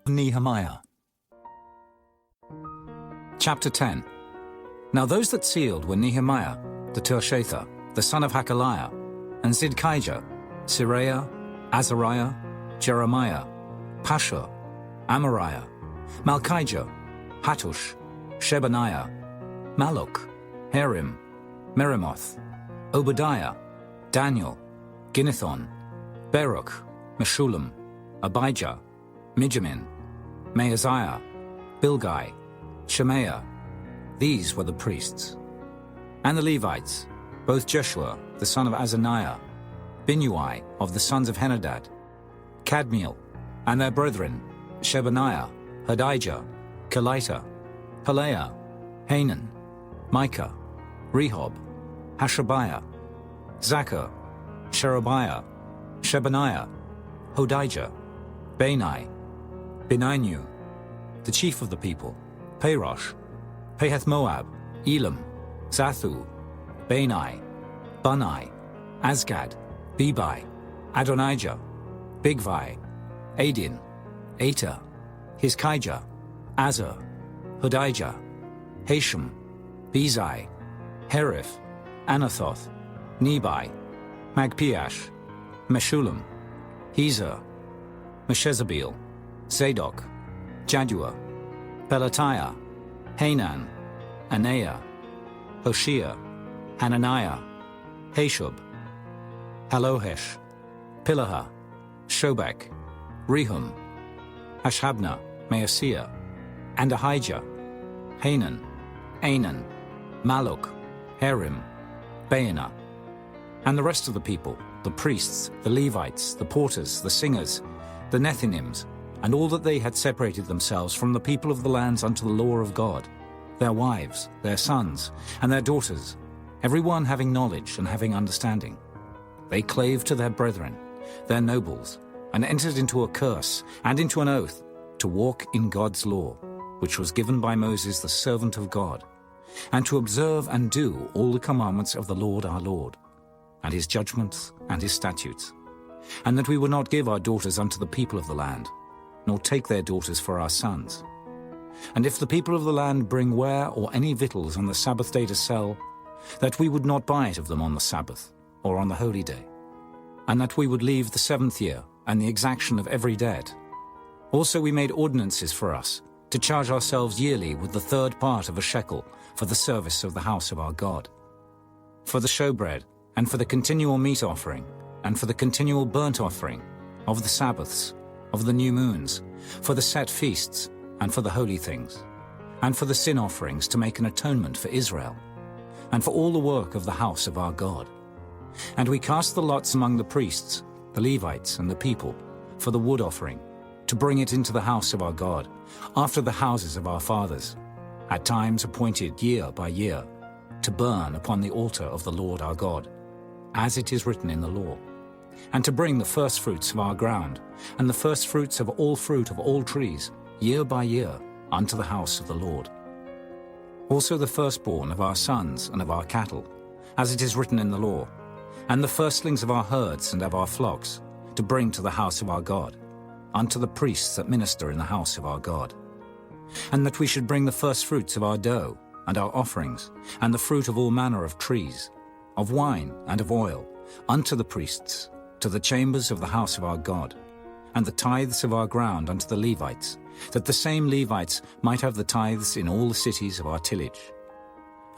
Nehemiah. Chapter 10. Now those that sealed were Nehemiah, the Tirshatha, the son of Hakaliah, and Zidkijah, Seraiah, Azariah, Jeremiah, Pashur, Amariah, Malchijah, Hattush, Shebaniah, Malluch, Harim, Meremoth, Obadiah, Daniel, Ginnethon, Baruch, Meshullam, Abijah, Mijamin, Maaziah, Bilgai, Shemaiah. These were the priests. And the Levites, both Jeshua, the son of Azaniah, Binnui of the sons of Henadad, Kadmiel, and their brethren, Shebaniah, Hodijah, Kelita, Pelaiah, Hanan, Micah, Rehob, Hashabiah, Zachar, Sherebiah, Shebaniah, Hodijah, Bani, Beninu, the chief of the people, Parosh, Pahath-Moab, Elam, Zathu, Bani, Bunai, Azgad, Bebai, Adonijah, Bigvai, Adin, Ater, Hizkijah, Azar, Hodijah, Hashem, Bezai, Herif, Anathoth, Nebai, Magpiash, Meshullam, Hezer, Meshezabeel, Zadok, Jaddua, Pelatiah, Hanan, Anaiah, Hoshea, Hananiah, Hashub, Halohesh, Pilaha, Shobek, Rehum, Hashabnah, Maaseiah, and Ahijah, Hanan, Anan, Malluch, Harim, Baanah, and the rest of the people, the priests, the Levites, the porters, the singers, the Nethinims, and all that they had separated themselves from the people of the lands unto the law of God, their wives, their sons, and their daughters, every one having knowledge and having understanding. They clave to their brethren, their nobles, and entered into a curse and into an oath to walk in God's law, which was given by Moses the servant of God, and to observe and do all the commandments of the Lord our Lord, and his judgments and his statutes, and that we would not give our daughters unto the people of the land, nor take their daughters for our sons. And if the people of the land bring ware or any victuals on the Sabbath day to sell, that we would not buy it of them on the Sabbath, or on the holy day, and that we would leave the 7th year, and the exaction of every debt. Also we made ordinances for us, to charge ourselves yearly with the 3rd part of a shekel for the service of the house of our God, for the showbread, and for the continual meat offering, and for the continual burnt offering, of the Sabbaths, of the new moons, for the set feasts, and for the holy things, and for the sin offerings to make an atonement for Israel, and for all the work of the house of our God. And we cast the lots among the priests, the Levites, and the people, for the wood offering, to bring it into the house of our God, after the houses of our fathers, at times appointed year by year, to burn upon the altar of the Lord our God, as it is written in the law, and to bring the firstfruits of our ground, and the firstfruits of all fruit of all trees, year by year, unto the house of the Lord. Also the firstborn of our sons and of our cattle, as it is written in the law, and the firstlings of our herds and of our flocks, to bring to the house of our God, unto the priests that minister in the house of our God. And that we should bring the firstfruits of our dough, and our offerings, and the fruit of all manner of trees, of wine and of oil, unto the priests, to the chambers of the house of our God, and the tithes of our ground unto the Levites, that the same Levites might have the tithes in all the cities of our tillage.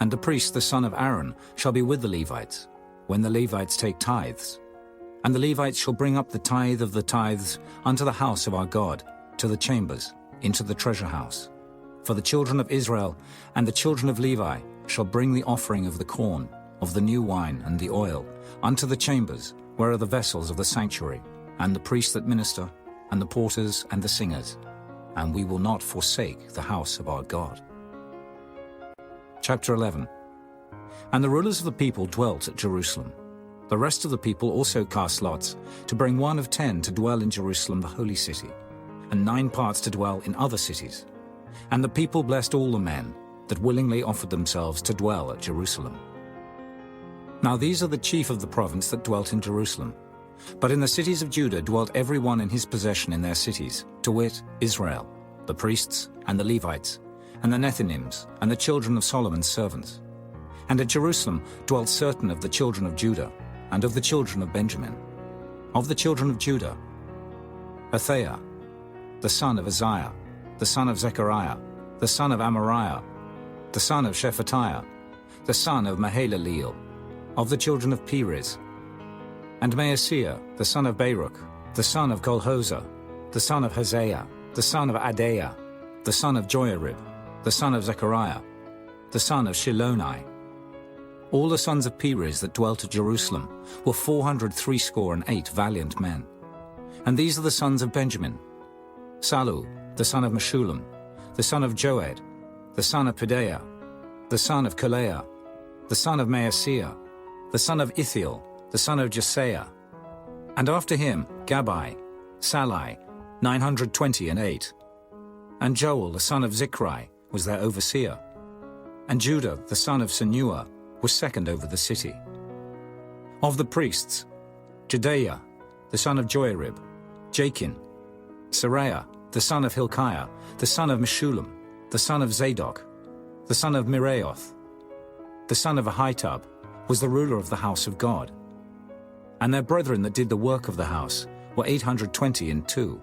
And the priest the son of Aaron shall be with the Levites, when the Levites take tithes. And the Levites shall bring up the tithe of the tithes unto the house of our God, to the chambers, into the treasure house. For the children of Israel and the children of Levi shall bring the offering of the corn, of the new wine and the oil, unto the chambers, where are the vessels of the sanctuary, and the priests that minister, and the porters and the singers. And we will not forsake the house of our God. Chapter 11. And the rulers of the people dwelt at Jerusalem. The rest of the people also cast lots, to bring 1 of 10 to dwell in Jerusalem the holy city, and 9 parts to dwell in other cities. And the people blessed all the men that willingly offered themselves to dwell at Jerusalem. Now these are the chief of the province that dwelt in Jerusalem, But in the cities of Judah dwelt every one in his possession in their cities, to wit, Israel, the priests and the Levites, and the Nethinims, and the children of Solomon's servants. And at Jerusalem dwelt certain of the children of Judah, and of the children of Benjamin. Of the children of Judah, Athaiah, the son of Uzziah, the son of Zechariah, the son of Amariah, the son of Shephatiah, the son of Mahalaleel, of the children of Perez, and Maaseiah, the son of Baruch, the son of Kolhoza, the son of Hosea, the son of Adaiah, the son of Joiarib, the son of Zechariah, the son of Shiloni. All the sons of Perez that dwelt at Jerusalem were 468 valiant men. And these are the sons of Benjamin: Salu, the son of Meshullam, the son of Joed, the son of Pedaiah, the son of Kaleah, the son of Maaseiah, the son of Ithiel, the son of Jesaiah. And after him Gabbai, Salai, 928. And Joel, the son of Zichri, was their overseer. And Judah, the son of Senua, was second over the city. Of the priests, Jedaiah, the son of Joiarib, Jachin, Seraiah, the son of Hilkiah, the son of Meshullam, the son of Zadok, the son of Miraioth, the son of Ahitub, was the ruler of the house of God. And their brethren that did the work of the house were 822.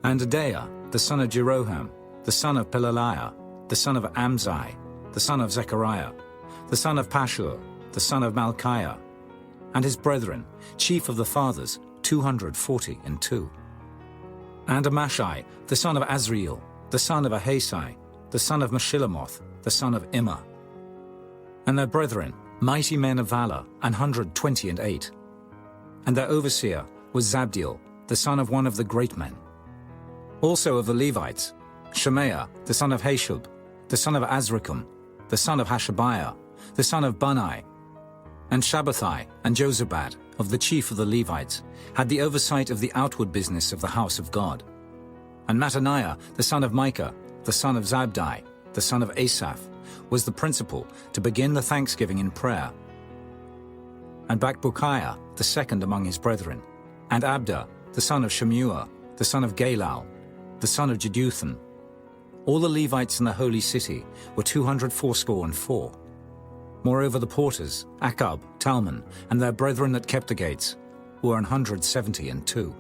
And Adaiah, the son of Jeroham, the son of Pelaliah, the son of Amzai, the son of Zechariah, the son of Pashur, the son of Malchiah, and his brethren, chief of the fathers, 242. And Amashai, the son of Azriel, the son of Ahasai, the son of Meshillamoth, the son of Immer. And their brethren, mighty men of valor, 128. And their overseer was Zabdiel, the son of one of the great men. Also of the Levites, Shemaiah, the son of Hashub, the son of Azrikam, the son of Hashabiah, the son of Bunai, and Shabbathai and Jozabad, of the chief of the Levites, had the oversight of the outward business of the house of God. And Mattaniah, the son of Micah, the son of Zabdi, the son of Asaph, was the principal to begin the thanksgiving in prayer. And Bakbukiah, the second among his brethren, and Abda, the son of Shemua, the son of Galal, the son of Jeduthun. All the Levites in the holy city were 284. Moreover, the porters, Akab, Talmon, and their brethren that kept the gates, were 172.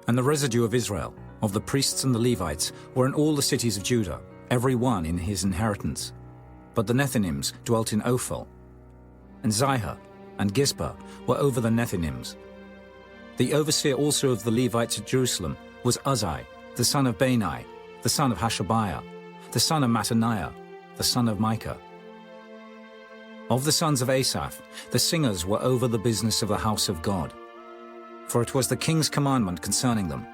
And the residue of Israel, of the priests and the Levites, were in all the cities of Judah, every one in his inheritance. But the Nethinims dwelt in Ophel, and Zihah and Gizpah were over the Nethinims. The overseer also of the Levites at Jerusalem was Uzzi, the son of Bani, the son of Hashabiah, the son of Mattaniah, the son of Micah. Of the sons of Asaph, the singers were over the business of the house of God. For it was the king's commandment concerning them,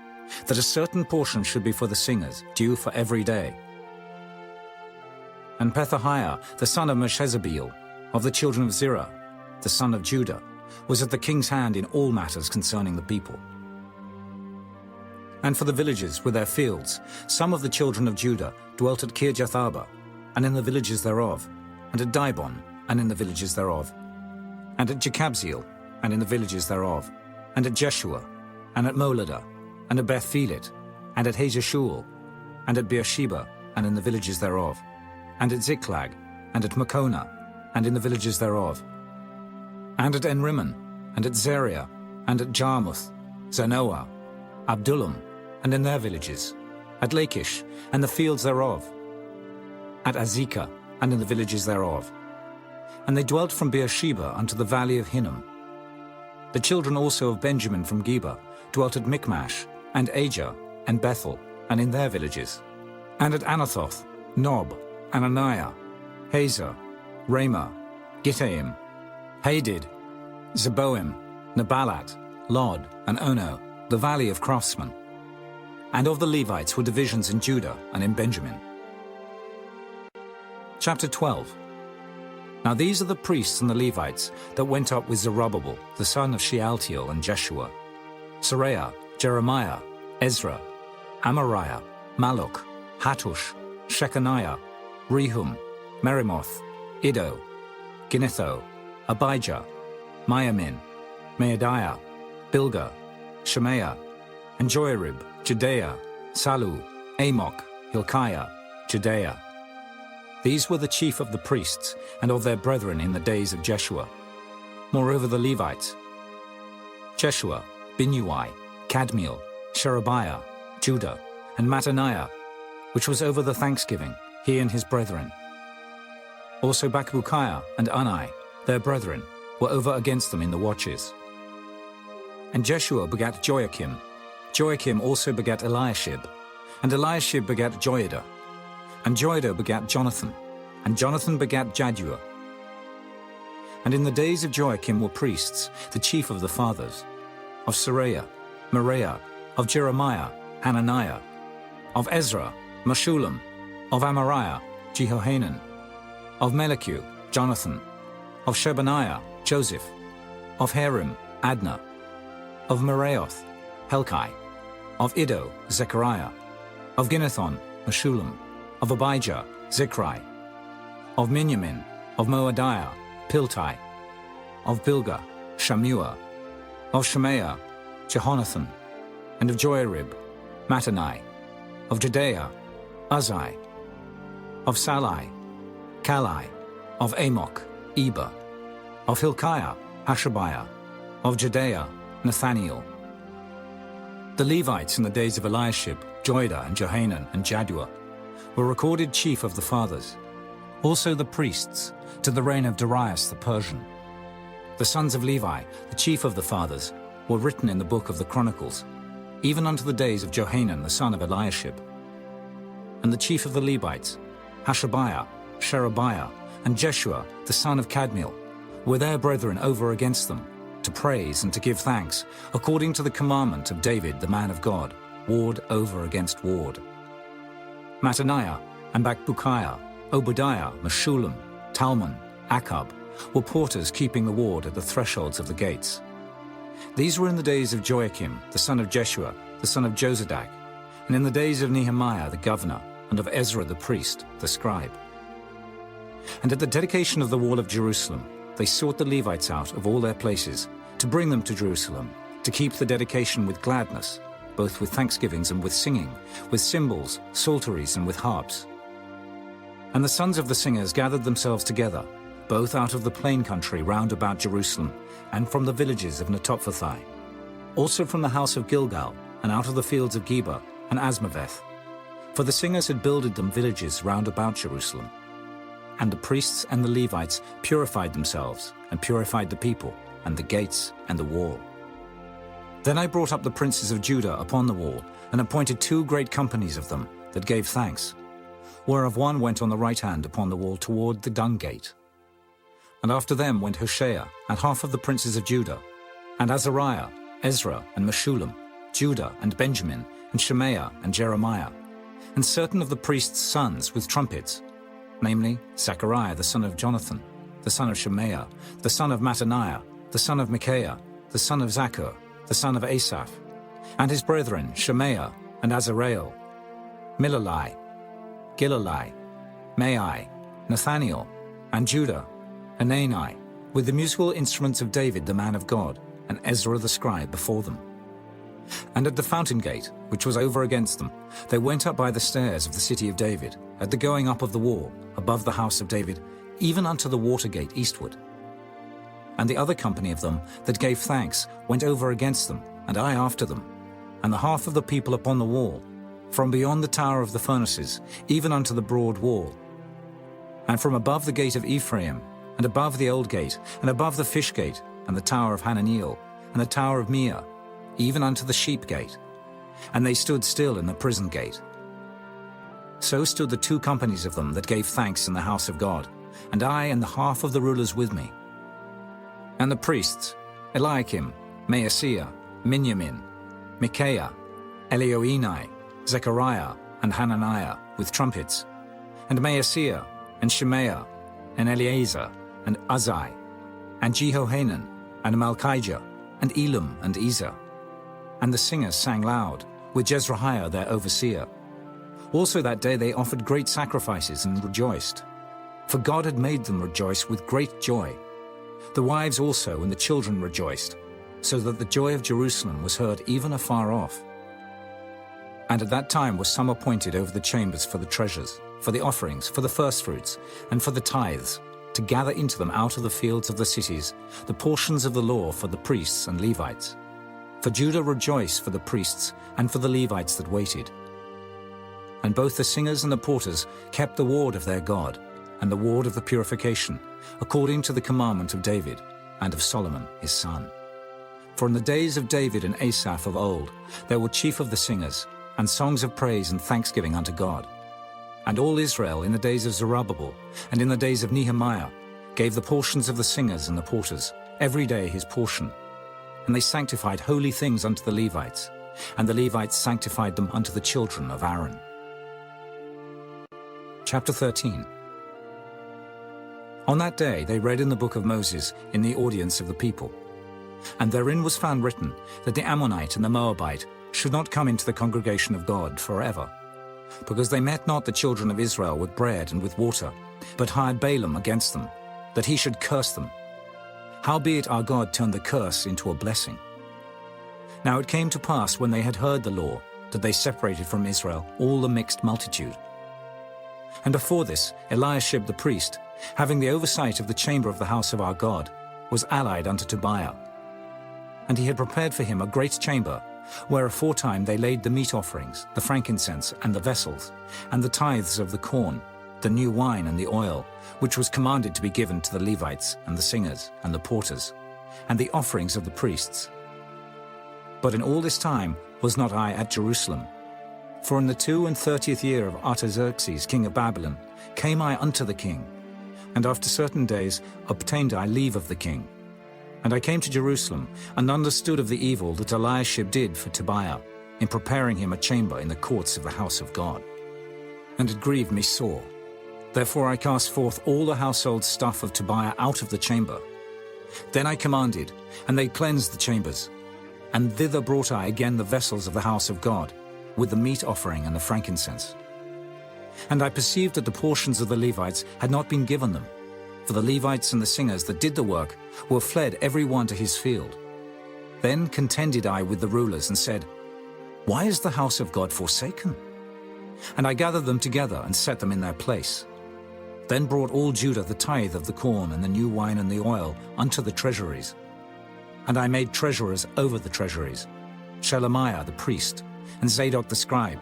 that a certain portion should be for the singers, due for every day. And Pethahiah, the son of Meshezabeel, of the children of Zerah, the son of Judah, was at the king's hand in all matters concerning the people. And for the villages with their fields, some of the children of Judah dwelt at Kirjath-arba, and in the villages thereof, and at Dibon, and in the villages thereof, and at Jekabzeel, and in the villages thereof, and at Jeshua, and at Moladah, and at Beth-Phelet, and at Hazeshul, and at Beersheba, and in the villages thereof, and at Ziklag, and at Makona, and in the villages thereof, and at Enrimmon, and at Zeriah, and at Jarmuth, Zanoah, Abdullam, and in their villages, at Lachish, and the fields thereof, at Azekah, and in the villages thereof. And they dwelt from Beersheba unto the valley of Hinnom. The children also of Benjamin from Geba dwelt at Michmash, and Ajah, and Bethel, and in their villages, and at Anathoth, Nob, Ananiah, Hazor, Ramah, Gittaim, Hadid, Zeboim, Nebalat, Lod, and Ono, the valley of craftsmen. And of the Levites were divisions in Judah and in Benjamin. Chapter 12. Now these are the priests and the Levites that went up with Zerubbabel, the son of Shealtiel, and Jeshua, Seraiah, Jeremiah, Ezra, Amariah, Malluch, Hattush, Shechaniah, Rehum, Merimoth, Iddo, Ginnetho, Abijah, Miamin, Maadiah, Bilgah, Shemaiah, and Joiarib, Judea, Salu, Amok, Hilkiah, Judea. These were the chief of the priests and of their brethren in the days of Jeshua. Moreover the Levites, Jeshua, Binnui, Kadmiel, Sherebiah, Judah, and Mattaniah, which was over the thanksgiving, he and his brethren. Also Bakbukiah and Unai, their brethren, were over against them in the watches. And Jeshua begat Joachim. Joachim also begat Eliashib. And Eliashib begat Joiada. And Joiada begat Jonathan. And Jonathan begat Jaddua. And in the days of Joachim were priests, the chief of the fathers, of Seraiah, Meraiah, of Jeremiah, Hananiah, of Ezra, Meshullam, of Amariah, Jehohanan, of Melichu, Jonathan, of Shebaniah, Joseph, of Harim, Adna, of Meraioth, Helkai, of Iddo, Zechariah, of Ginnethon, Meshullam, of Abijah, Zichri, of Miniamin, of Moadiah, Piltai, of Bilgah, Shammua, of Shemaiah, Jehonathan, and of Joiarib, Mattanai, of Judea, Uzai, of Salai, Kalai, of Amok, Eber, of Hilkiah, Hashabiah, of Judea, Nathaniel. The Levites in the days of Eliashib, Joiada, and Johanan, and Jaddua, were recorded chief of the fathers. Also the priests, to the reign of Darius the Persian. The sons of Levi, the chief of the fathers, were written in the book of the Chronicles, even unto the days of Johanan the son of Eliashib. And the chief of the Levites, Hashabiah, Sherebiah, and Jeshua the son of Kadmiel, were their brethren over against them, to praise and to give thanks, according to the commandment of David the man of God, ward over against ward. Mattaniah and Bakbukiah, Obadiah, Meshullam, Talmon, Akab, were porters keeping the ward at the thresholds of the gates. These were in the days of Joachim, the son of Jeshua, the son of Jozadak, and in the days of Nehemiah the governor, and of Ezra the priest, the scribe. And at the dedication of the wall of Jerusalem, they sought the Levites out of all their places, to bring them to Jerusalem, to keep the dedication with gladness, both with thanksgivings and with singing, with cymbals, psalteries, and with harps. And the sons of the singers gathered themselves together, both out of the plain country round about Jerusalem, and from the villages of Netophathi, also from the house of Gilgal, and out of the fields of Geba and Asmaveth. For the singers had builded them villages round about Jerusalem. And the priests and the Levites purified themselves, and purified the people, and the gates, and the wall. Then I brought up the princes of Judah upon the wall, and appointed 2 great companies of them, that gave thanks, whereof one went on the right hand upon the wall toward the dung gate. And after them went Hoshea, and half of the princes of Judah, and Azariah, Ezra, and Meshullam, Judah, and Benjamin, and Shemaiah, and Jeremiah, and certain of the priests' sons with trumpets, namely Zechariah the son of Jonathan, the son of Shemaiah, the son of Mattaniah, the son of Micaiah, the son of Zaccur, the son of Asaph, and his brethren Shemaiah and Azareel, Milalai, Gilalai, Maai, Nathaniel, and Judah, Hanani, with the musical instruments of David the man of God, and Ezra the scribe before them. And at the fountain gate, which was over against them, they went up by the stairs of the city of David, at the going up of the wall, above the house of David, even unto the water gate eastward. And the other company of them that gave thanks went over against them, and I after them, and the half of the people upon the wall, from beyond the tower of the furnaces, even unto the broad wall. And from above the gate of Ephraim, and above the old gate, and above the fish gate, and the tower of Hananiel, and the tower of Meah, even unto the sheep gate. And they stood still in the prison gate. So stood the 2 companies of them that gave thanks in the house of God, and I and the half of the rulers with me. And the priests, Eliakim, Maaseiah, Miniamin, Micaiah, Elioenai, Zechariah, and Hananiah, with trumpets, and Maaseiah, and Shemaiah, and Eleazar, and Uzai, and Jehohanan, and Malchijah, and Elam, and Ezer. And the singers sang loud, with Jezreiah their overseer. Also that day they offered great sacrifices and rejoiced, for God had made them rejoice with great joy. The wives also and the children rejoiced, so that the joy of Jerusalem was heard even afar off. And at that time was some appointed over the chambers for the treasures, for the offerings, for the firstfruits, and for the tithes, to gather into them out of the fields of the cities the portions of the law for the priests and Levites. For Judah rejoiced for the priests and for the Levites that waited. And both the singers and the porters kept the ward of their God, and the ward of the purification, according to the commandment of David, and of Solomon his son. For in the days of David and Asaph of old, there were chief of the singers, and songs of praise and thanksgiving unto God. And all Israel in the days of Zerubbabel, and in the days of Nehemiah, gave the portions of the singers and the porters, every day his portion. And they sanctified holy things unto the Levites, and the Levites sanctified them unto the children of Aaron. Chapter 13. On that day they read in the book of Moses in the audience of the people. And therein was found written that the Ammonite and the Moabite should not come into the congregation of God forever, because they met not the children of Israel with bread and with water, but hired Balaam against them, that he should curse them. Howbeit our God turned the curse into a blessing. Now it came to pass, when they had heard the law, that they separated from Israel all the mixed multitude. And before this, Eliashib the priest, having the oversight of the chamber of the house of our God, was allied unto Tobiah. And he had prepared for him a great chamber, where aforetime they laid the meat offerings, the frankincense, and the vessels, and the tithes of the corn, the new wine and the oil, which was commanded to be given to the Levites, and the singers, and the porters, and the offerings of the priests. But in all this time was not I at Jerusalem. For in the 32nd year of Artaxerxes king of Babylon came I unto the king, and after certain days obtained I leave of the king. And I came to Jerusalem, and understood of the evil that Eliashib did for Tobiah, in preparing him a chamber in the courts of the house of God. And it grieved me sore. Therefore I cast forth all the household stuff of Tobiah out of the chamber. Then I commanded, and they cleansed the chambers. And thither brought I again the vessels of the house of God, with the meat offering and the frankincense. And I perceived that the portions of the Levites had not been given them, for the Levites and the singers that did the work were fled every one to his field. Then contended I with the rulers and said, Why is the house of God forsaken? And I gathered them together and set them in their place. Then brought all Judah the tithe of the corn and the new wine and the oil unto the treasuries. And I made treasurers over the treasuries, Shelemiah the priest, and Zadok the scribe,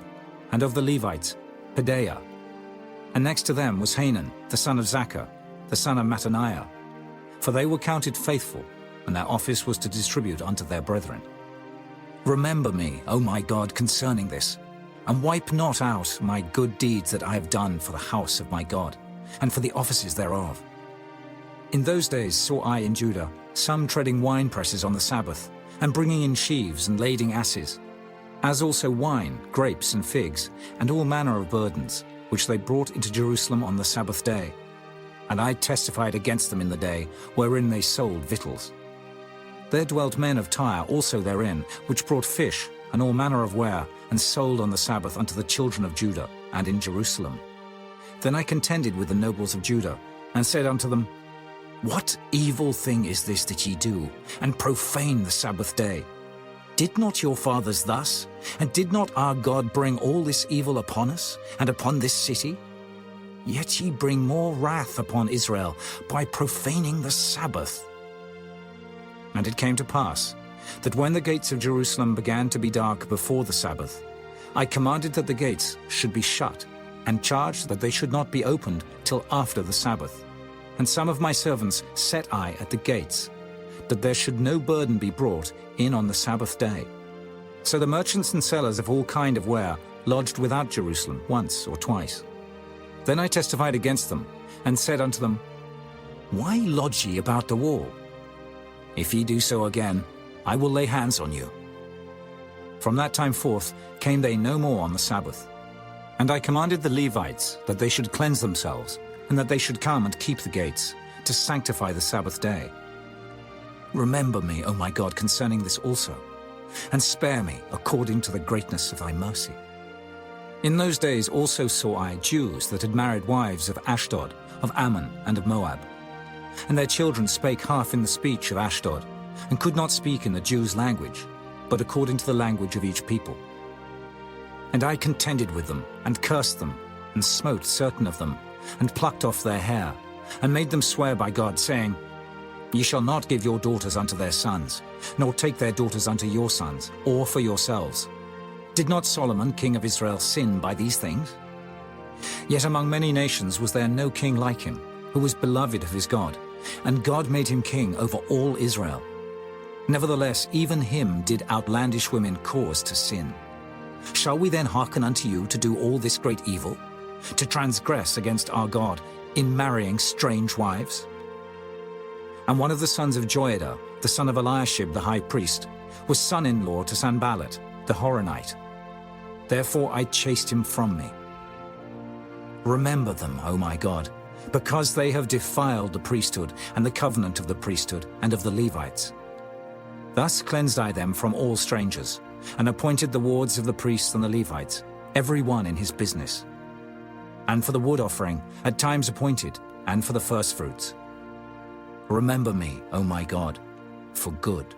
and of the Levites, Pedaiah. And next to them was Hanan, the son of Zaccur, the son of Mattaniah, for they were counted faithful, and their office was to distribute unto their brethren. Remember me, O my God, concerning this, and wipe not out my good deeds that I have done for the house of my God, and for the offices thereof. In those days saw I in Judah some treading wine presses on the Sabbath, and bringing in sheaves and lading asses, as also wine, grapes, and figs, and all manner of burdens, which they brought into Jerusalem on the Sabbath day. And I testified against them in the day wherein they sold victuals. There dwelt men of Tyre also therein, which brought fish and all manner of ware, and sold on the Sabbath unto the children of Judah, and in Jerusalem. Then I contended with the nobles of Judah, and said unto them, What evil thing is this that ye do, and profane the Sabbath day? Did not your fathers thus? And did not our God bring all this evil upon us, and upon this city? Yet ye bring more wrath upon Israel by profaning the Sabbath. And it came to pass, that when the gates of Jerusalem began to be dark before the Sabbath, I commanded that the gates should be shut, and charged that they should not be opened till after the Sabbath. And some of my servants set I at the gates, that there should no burden be brought in on the Sabbath day. So the merchants and sellers of all kind of ware lodged without Jerusalem once or twice. Then I testified against them, and said unto them, Why lodge ye about the wall? If ye do so again, I will lay hands on you. From that time forth came they no more on the Sabbath. And I commanded the Levites that they should cleanse themselves, and that they should come and keep the gates, to sanctify the Sabbath day. Remember me, O my God, concerning this also, and spare me according to the greatness of thy mercy. In those days also saw I Jews that had married wives of Ashdod, of Ammon, and of Moab. And their children spake half in the speech of Ashdod, and could not speak in the Jews' language, but according to the language of each people. And I contended with them, and cursed them, and smote certain of them, and plucked off their hair, and made them swear by God, saying, Ye shall not give your daughters unto their sons, nor take their daughters unto your sons, or for yourselves. Did not Solomon, king of Israel, sin by these things? Yet among many nations was there no king like him, who was beloved of his God, and God made him king over all Israel. Nevertheless, even him did outlandish women cause to sin. Shall we then hearken unto you to do all this great evil, to transgress against our God in marrying strange wives? And one of the sons of Joiada, the son of Eliashib the high priest, was son-in-law to Sanballat, the Horonite. Therefore I chased him from me. Remember them, O my God, because they have defiled the priesthood and the covenant of the priesthood and of the Levites. Thus cleansed I them from all strangers, and appointed the wards of the priests and the Levites, every one in his business. And for the wood offering, at times appointed, and for the firstfruits. Remember me, O my God, for good.